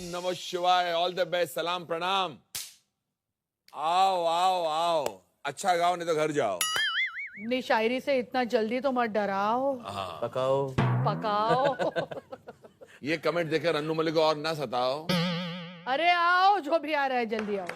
नमः शिवाय, all the best, सलाम प्रणाम। आओ आओ आओ, अच्छा गाओ नहीं तो घर जाओ। अपनी शायरी से इतना जल्दी तो मत डराओ। पकाओ पकाओ। ये कमेंट देकर अन्नू मलिक को और ना सताओ। अरे आओ, जो भी आ रहा है जल्दी आओ।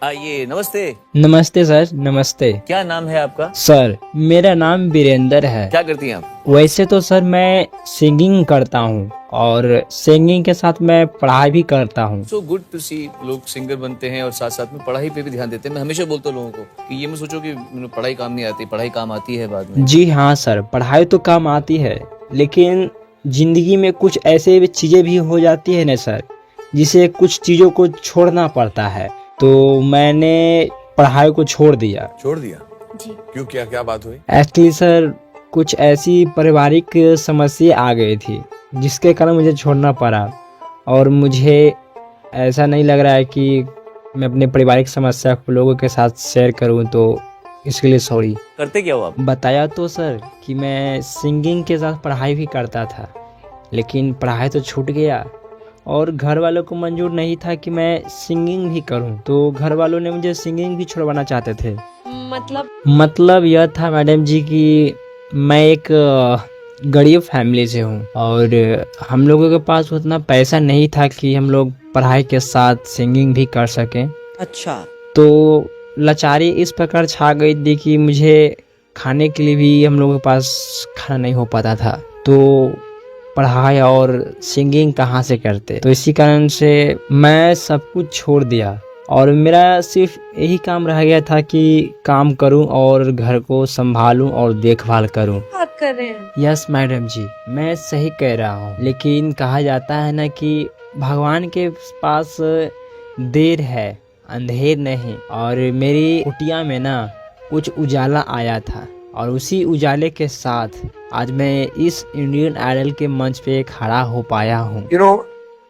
आइए। नमस्ते। नमस्ते सर, नमस्ते। क्या नाम है आपका? सर मेरा नाम वीरेंद्र है। क्या करती हैं आप? वैसे तो सर मैं सिंगिंग करता हूँ और सिंगिंग के साथ मैं पढ़ाई भी करता हूँ। सो गुड टू सी लोग सिंगर बनते हैं और साथ साथ में पढ़ाई पे भी ध्यान देते हैं। मैं हमेशा बोलता हूँ लोगों को कि ये मत सोचो कि पढ़ाई काम नहीं आती, पढ़ाई काम आती है बाद में। जी हाँ सर, पढ़ाई तो काम आती है, लेकिन जिंदगी में कुछ ऐसे भी चीजें भी हो जाती है ना सर, जिसे कुछ चीजों को छोड़ना पड़ता है। तो मैंने पढ़ाई को छोड़ दिया। छोड़ दिया जी। क्यों, क्या क्या बात हुई? एक्चुअली सर कुछ ऐसी पारिवारिक समस्या आ गई थी जिसके कारण मुझे छोड़ना पड़ा, और मुझे ऐसा नहीं लग रहा है कि मैं अपने पारिवारिक समस्या को लोगों के साथ शेयर करूं, तो इसके लिए सॉरी। करते क्या हो आप? बताया तो सर कि मैं सिंगिंग के साथ पढ़ाई भी करता था, लेकिन पढ़ाई तो छूट गया और घर वालों को मंजूर नहीं था कि मैं सिंगिंग भी करूं, तो घर वालों ने मुझे सिंगिंग भी छुड़वाना चाहते थे। मतलब यह था मैडम जी कि मैं एक गरीब फैमिली से हूं और हम लोगों के पास उतना पैसा नहीं था कि हम लोग पढ़ाई के साथ सिंगिंग भी कर सकें। अच्छा। तो लाचारी इस प्रकार छा गई थी कि मुझे खाने के लिए भी हम लोगों के पास खाना नहीं हो पाता था, तो पढ़ाई और सिंगिंग कहाँ से करते। तो इसी कारण से मैं सब कुछ छोड़ दिया और मेरा सिर्फ यही काम रह गया था कि काम करूं और घर को संभालूं और देखभाल करूं। बात कर रहे हैं? यस मैडम जी, मैं सही कह रहा हूँ, लेकिन कहा जाता है ना कि भगवान के पास देर है अंधेर नहीं, और मेरी कुटिया में ना कुछ उजाला आया था और उसी उजाले के साथ आज मैं इस इंडियन आइडल के मंच पे खड़ा हो पाया हूँ।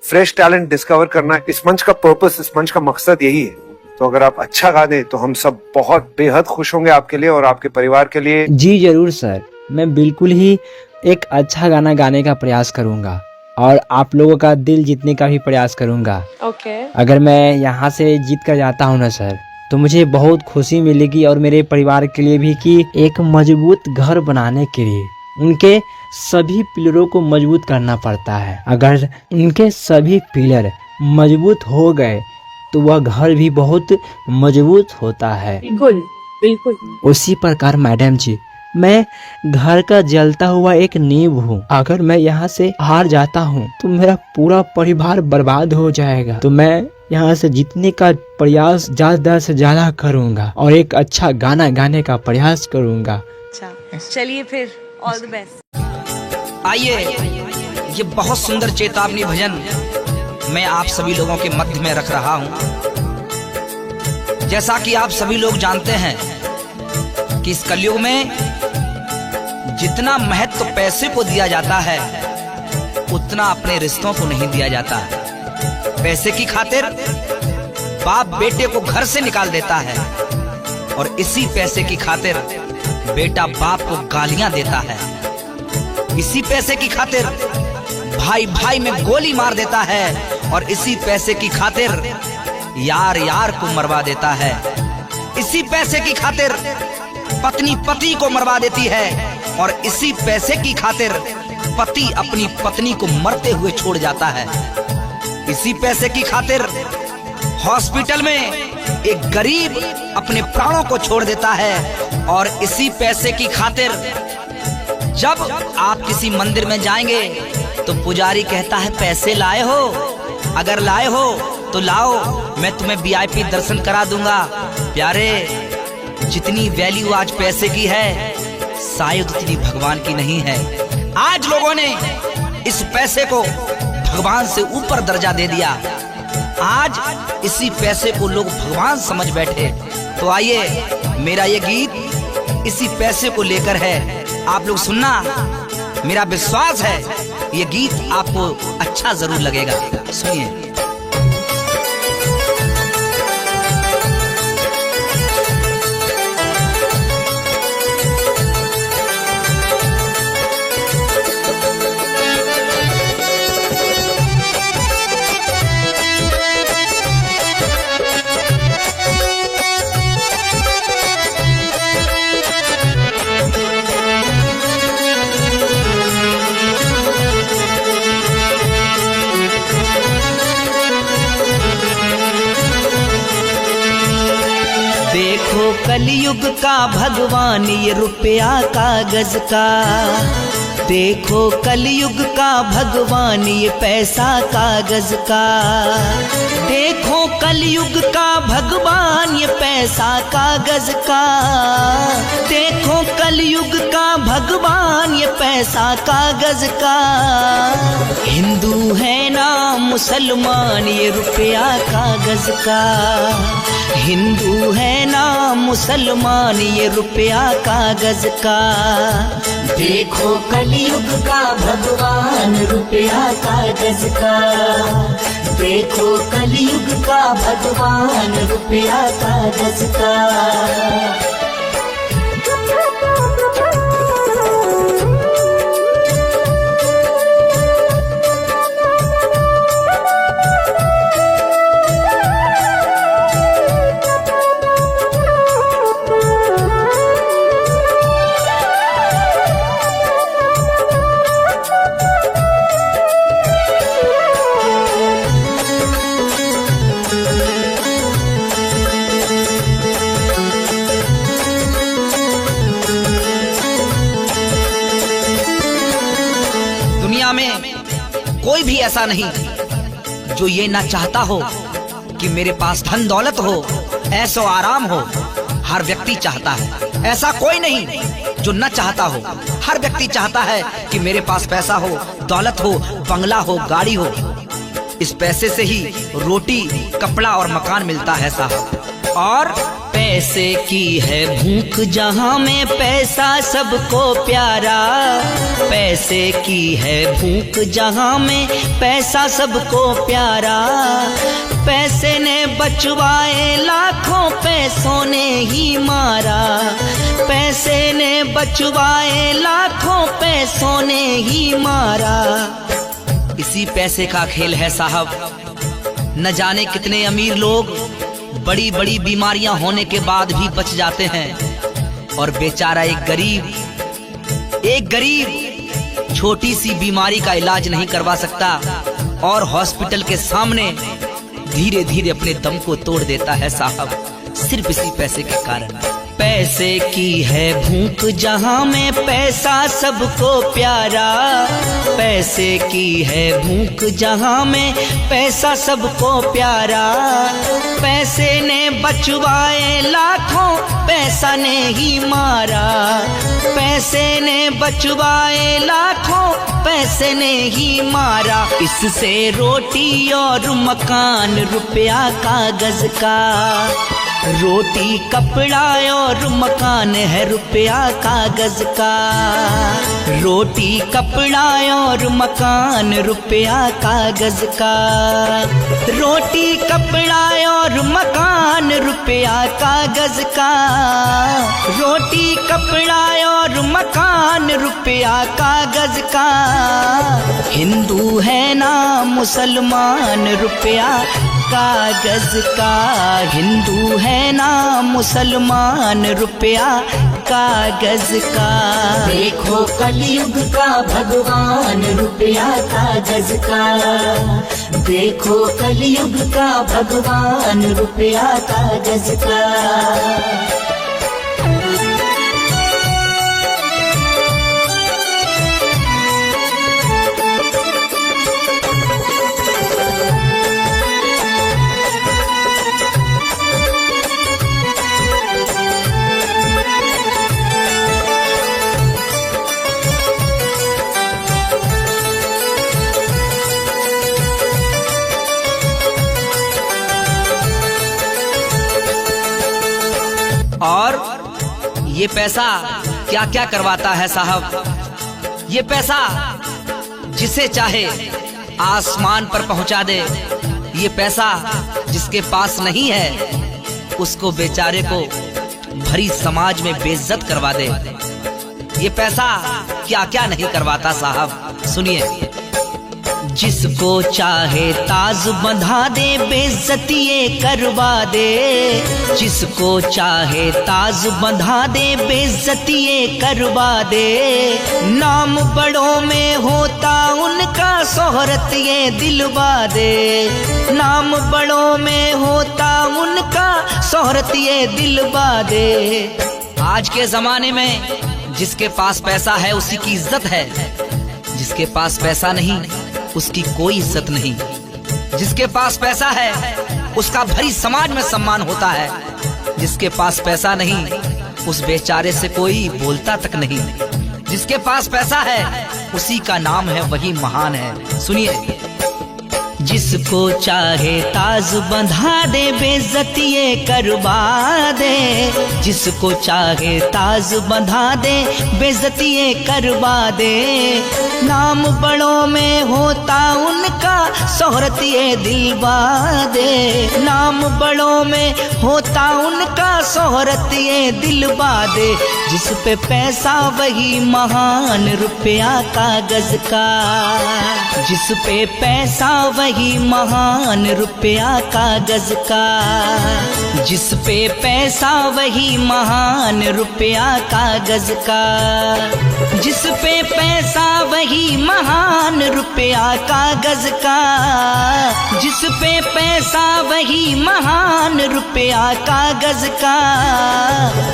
फ्रेश टैलेंट डिस्कवर करना इस मंच का पर्पस, इस मंच का मकसद यही है। तो अगर आप अच्छा गा दें तो हम सब बहुत बेहद खुश होंगे आपके लिए और आपके परिवार के लिए। जी जरूर सर, मैं बिल्कुल ही एक अच्छा गाना गाने का प्रयास करूंगा और आप लोगों का दिल जीतने का भी प्रयास करूंगा। ओके। अगर मैं यहाँ से जीत कर जाता हूँ ना सर, तो मुझे बहुत खुशी मिलेगी और मेरे परिवार के लिए भी कि एक मजबूत घर बनाने के लिए उनके सभी पिलरों को मजबूत करना पड़ता है। अगर उनके सभी पिलर मजबूत हो गए तो वह घर भी बहुत मजबूत होता है। बिल्कुल बिल्कुल। उसी प्रकार मैडम जी, मैं घर का जलता हुआ एक नींव हूँ। अगर मैं यहाँ से हार जाता हूँ तो मेरा पूरा परिवार बर्बाद हो जाएगा। तो मैं यहाँ से जीतने का प्रयास ज्यादा से ज्यादा करूँगा और एक अच्छा गाना गाने का प्रयास करूँगा। अच्छा चलिए फिर, ऑल द बेस्ट। आइए, ये बहुत सुंदर चेतावनी भजन मैं आप सभी लोगों के मध्य में रख रहा हूँ। जैसा कि आप सभी लोग जानते हैं कि इस कलयुग में जितना महत्व पैसे को दिया जाता है उतना अपने रिश्तों को नहीं दिया जाता। पैसे की खातिर बाप बेटे को घर से निकाल देता है और इसी पैसे की खातिर बेटा बाप को गालियां देता है। इसी पैसे की खातिर भाई भाई में गोली मार देता है और इसी पैसे की खातिर यार यार को मरवा देता है। इसी पैसे की खातिर पत्नी पति को मरवा देती है और इसी पैसे की खातिर पति अपनी पत्नी को मरते हुए छोड़ जाता है। इसी पैसे की खातिर हॉस्पिटल में एक गरीब अपने प्राणों को छोड़ देता है और इसी पैसे की खातिर जब आप किसी मंदिर में जाएंगे तो पुजारी कहता है पैसे लाए हो, अगर लाए हो तो लाओ, मैं तुम्हें वीआईपी दर्शन करा दूंगा। प्यारे, जितनी वैल्यू आज पैसे की है शायद उतनी भगवान की नहीं है। आज लोगों ने इस पैसे को भगवान से ऊपर दर्जा दे दिया। आज इसी पैसे को लोग भगवान समझ बैठे। तो आइए, मेरा ये गीत इसी पैसे को लेकर है, आप लोग सुनना। मेरा विश्वास है ये गीत आपको अच्छा जरूर लगेगा, सुनिए। देखो कलयुग का भगवान ये रुपया कागज का, देखो कलयुग का भगवान ये पैसा कागज का, देखो कलयुग का भगवान ये पैसा कागज का, देखो कलयुग का भगवान ये पैसा कागज का। हिंदू है ना मुसलमान ये रुपया कागज का, हिंदू है ना मुसलमान ये रुपया कागज का। देखो कलयुग का भगवान रुपया कागज का, देखो कलयुग का भगवान रुपया कागज का। दुनिया में कोई भी ऐसा नहीं जो ये ना चाहता हो कि मेरे पास धन दौलत हो, ऐशो आराम हो। हर व्यक्ति चाहता है, ऐसा कोई नहीं जो न चाहता हो। हर व्यक्ति चाहता है कि मेरे पास पैसा हो, दौलत हो, बंगला हो, गाड़ी हो। इस पैसे से ही रोटी, कपड़ा और मकान मिलता है साहब। और पैसे की है भूख जहाँ में पैसा सबको प्यारा, पैसे की है भूख जहाँ में पैसा सबको प्यारा। पैसे ने बचवाए लाखों, पैसों ने ही मारा, पैसे ने बचवाए लाखों, पैसों ने ही मारा। इसी पैसे का खेल है साहब। न जाने कितने अमीर लोग बड़ी बड़ी बीमारियां होने के बाद भी बच जाते हैं, और बेचारा एक गरीब छोटी सी बीमारी का इलाज नहीं करवा सकता और हॉस्पिटल के सामने धीरे धीरे अपने दम को तोड़ देता है साहब, सिर्फ इसी पैसे के कारण। पैसे की है भूख जहाँ में पैसा सबको प्यारा, पैसे की है भूख जहाँ में पैसा सबको प्यारा। पैसे ने बचवाए लाखों, पैसा ने ही मारा, पैसे ने बचवाए लाखों, पैसे ने ही मारा। इससे रोटी और मकान रुपया कागज का, रोटी कपड़ा और मकान है रुपया कागज का, रोटी कपड़ा और मकान रुपया कागज का, रोटी कपड़ा और मकान रुपया कागज का, रोटी कपड़ा और मकान रुपया कागज का। हिंदू है ना मुसलमान रुपया कागज का, हिंदू है ना मुसलमान रुपया कागज का। देखो कलयुग का भगवान रुपया कागज का, देखो कलयुग का भगवान रुपया कागज का। और ये पैसा क्या क्या करवाता है साहब। ये पैसा जिसे चाहे आसमान पर पहुंचा दे। ये पैसा जिसके पास नहीं है उसको बेचारे को भरी समाज में बेइज्जत करवा दे। ये पैसा क्या क्या नहीं करवाता साहब, सुनिए। जिसको चाहे ताज बंधा दे, बेइज्जती ये करवा दे। जिसको चाहे ताज बंधा दे, बेइज्जती ये करवा दे। नाम बड़ों में होता उनका, शोहरत ये दिलवा दे। नाम बड़ों में होता उनका, शोहरत ये दिलवा दे। आज के जमाने में जिसके पास पैसा है उसी की इज्जत है, जिसके पास पैसा नहीं उसकी कोई इज्जत नहीं। जिसके पास पैसा है उसका भरी समाज में सम्मान होता है, जिसके पास पैसा नहीं उस बेचारे से कोई बोलता तक नहीं। जिसके पास पैसा है उसी का नाम है, वही महान है। सुनिए। जिसको चाहे ताज बंधा दे, बेइज्जती ये करवा दे। जिसको चाहे ताज बंधा दे, बेइज्जती ये करवा दे। नाम बड़ों में होता उनका, शोहरत ये दिलवा दे। नाम बड़ों में होता उनका, शोहरत ये दिलवा दे। जिस पे पैसा वही महान, रुपया कागज का। जिस पे पैसा वही महान, रुपया कागज का। जिस पे पैसा वही महान, रुपया कागज का। जिस पे पैसा वही महान, रुपया कागज का। जिस पे पैसा वही महान, रुपया कागज का।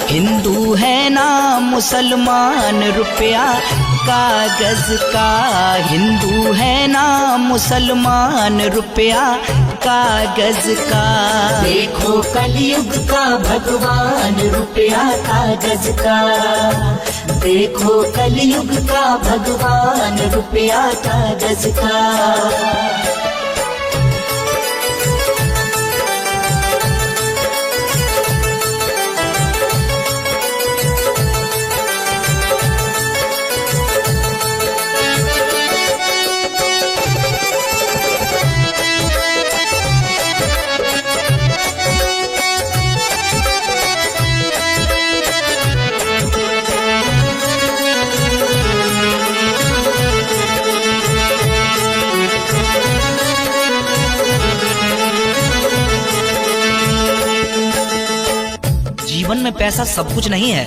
हिंदू है ना मुसलमान, रुपया कागज का। हिंदू है ना मुसलमान, रुपया कागज का। देखो कलयुग का भगवान, रुपया कागज का। देखो कलयुग का भगवान, रुपया कागज का। जीवन में पैसा सब कुछ नहीं है,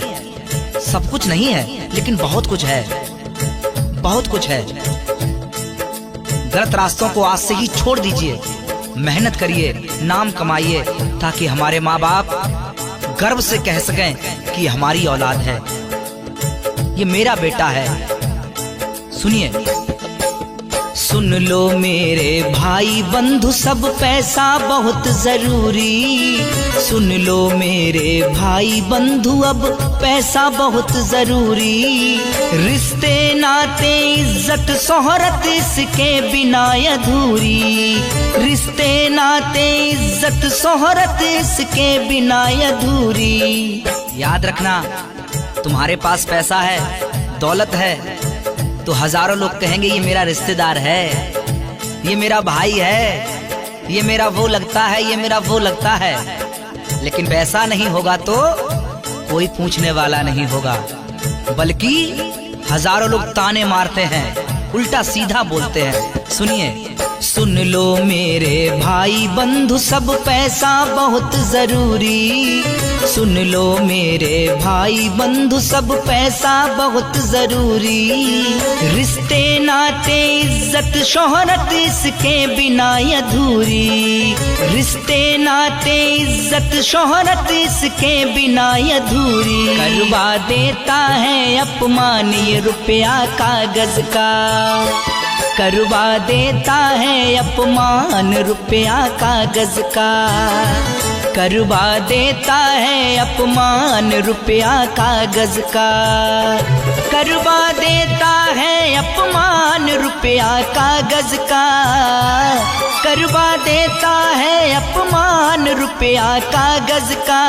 सब कुछ नहीं है, लेकिन बहुत कुछ है, बहुत कुछ है। गलत रास्तों को आज से ही छोड़ दीजिए, मेहनत करिए, नाम कमाइए, ताकि हमारे माँ बाप गर्व से कह सकें कि हमारी औलाद है, ये मेरा बेटा है। सुनिए। सुन लो मेरे भाई बंधु, सब पैसा बहुत जरूरी। सुन लो मेरे भाई बंधु, अब पैसा बहुत जरूरी। रिश्ते नाते इज्जत शोहरत इसके बिना अधूरी। रिश्ते नाते इज्जत शोहरत इसके बिना अधूरी। याद रखना, तुम्हारे पास पैसा है, दौलत है, तो हजारों लोग कहेंगे ये मेरा रिश्तेदार है, ये मेरा भाई है, ये मेरा वो लगता है, ये मेरा वो लगता है। लेकिन पैसा नहीं होगा तो कोई पूछने वाला नहीं होगा, बल्कि हजारों लोग ताने मारते हैं, उल्टा सीधा बोलते हैं। सुनिए। सुन लो मेरे भाई बंधु, सब पैसा बहुत जरूरी। सुन लो मेरे भाई बंधु, सब पैसा बहुत जरूरी। रिश्ते नाते इज्जत शोहरत इसके बिना अधूरी। रिश्ते नाते इज्जत शोहरत इसके बिना अधूरी। करवा देता है अपमान ये रुपया कागज का। करवा देता है अपमान रुपया कागज का। करवा देता है अपमान रुपया कागज का। करवा देता है अपमान रुपया कागज का। करवा देता है अपमान रुपया कागज का।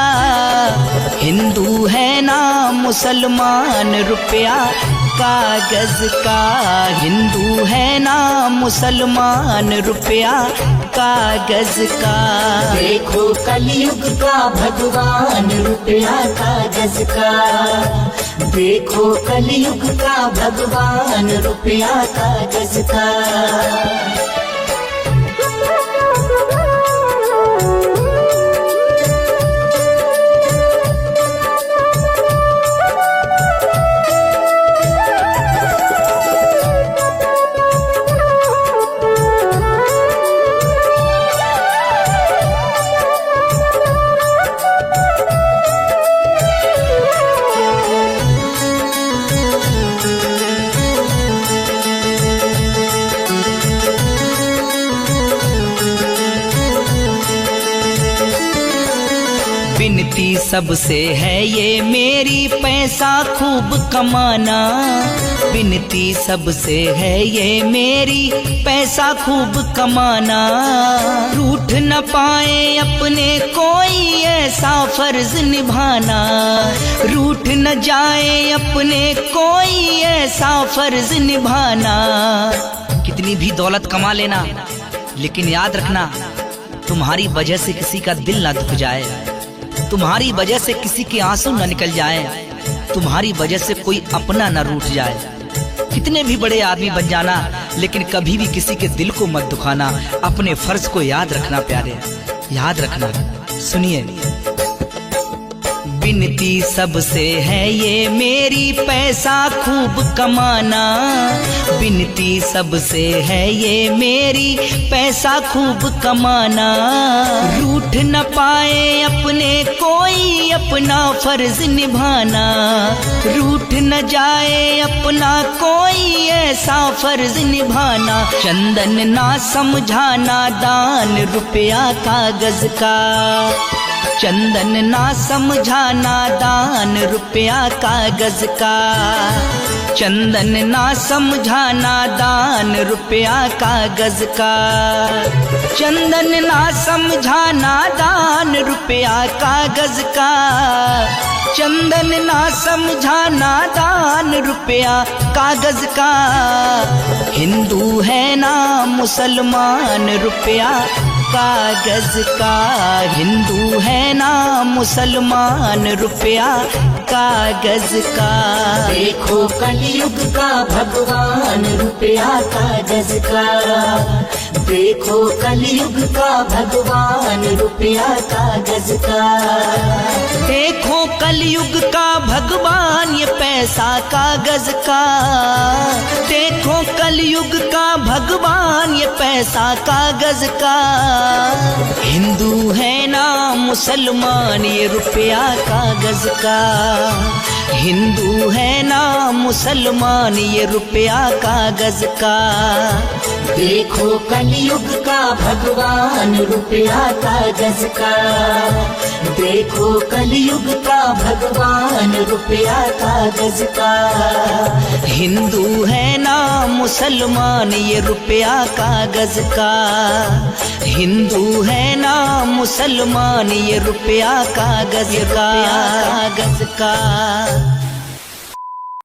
हिंदू है ना मुसलमान रुपया कागज का। हिंदू है ना मुसलमान, रुपया कागज का। देखो कलयुग का भगवान, रुपया कागज का। देखो कलयुग का भगवान, रुपया कागज का। विनती सबसे है ये मेरी, पैसा खूब कमाना। विनती सबसे है ये मेरी, पैसा खूब कमाना। रूठ न पाए अपने कोई ऐसा फर्ज निभाना। रूठ न जाए अपने कोई ऐसा फर्ज निभाना। कितनी भी दौलत कमा लेना, लेकिन याद रखना तुम्हारी वजह से किसी का दिल ना दुख जाए, तुम्हारी वजह से किसी के आंसू न निकल जाए, तुम्हारी वजह से कोई अपना न रूठ जाए। कितने भी बड़े आदमी बन जाना, लेकिन कभी भी किसी के दिल को मत दुखाना। अपने फर्ज को याद रखना प्यारे, याद रखना। सुनिए, विनती सबसे है ये मेरी, पैसा खूब कमाना। विनती सबसे है ये मेरी, पैसा खूब कमाना। रूठ न पाए अपने कोई अपना फर्ज निभाना। रूठ न जाए अपना कोई ऐसा फर्ज निभाना। चंदन ना समझाना दान, रुपया कागज का। चंदन ना समझाना दान, रुपया कागज का। चंदन ना समझाना दान, रुपया कागज का। चंदन ना समझाना दान, रुपया कागज का। चंदन ना समझाना दान, रुपया कागज का। हिंदू है ना मुसलमान, रुपया कागज का। हिंदू है ना मुसलमान, रुपया कागज का। देखो कलयुग का भगवान, रुपया कागज का। देखो कलयुग का भगवान, रुपया कागज का। देखो कलयुग का भगवान, ये पैसा कागज का। देखो कलयुग का भगवान, ये पैसा कागज का। हिंदू है ना मुसलमान, ये रुपया कागज का। हिंदू है ना मुसलमान, ये रुपया कागज का। देखो कलयुग का भगवान, रुपया कागज का। देखो कलयुग का भगवान, रुपया कागज का। हिंदू है ना मुसलमान, ये रुपया कागज का। हिंदू है ना मुसलमान, ये रुपया कागज का। कागज का।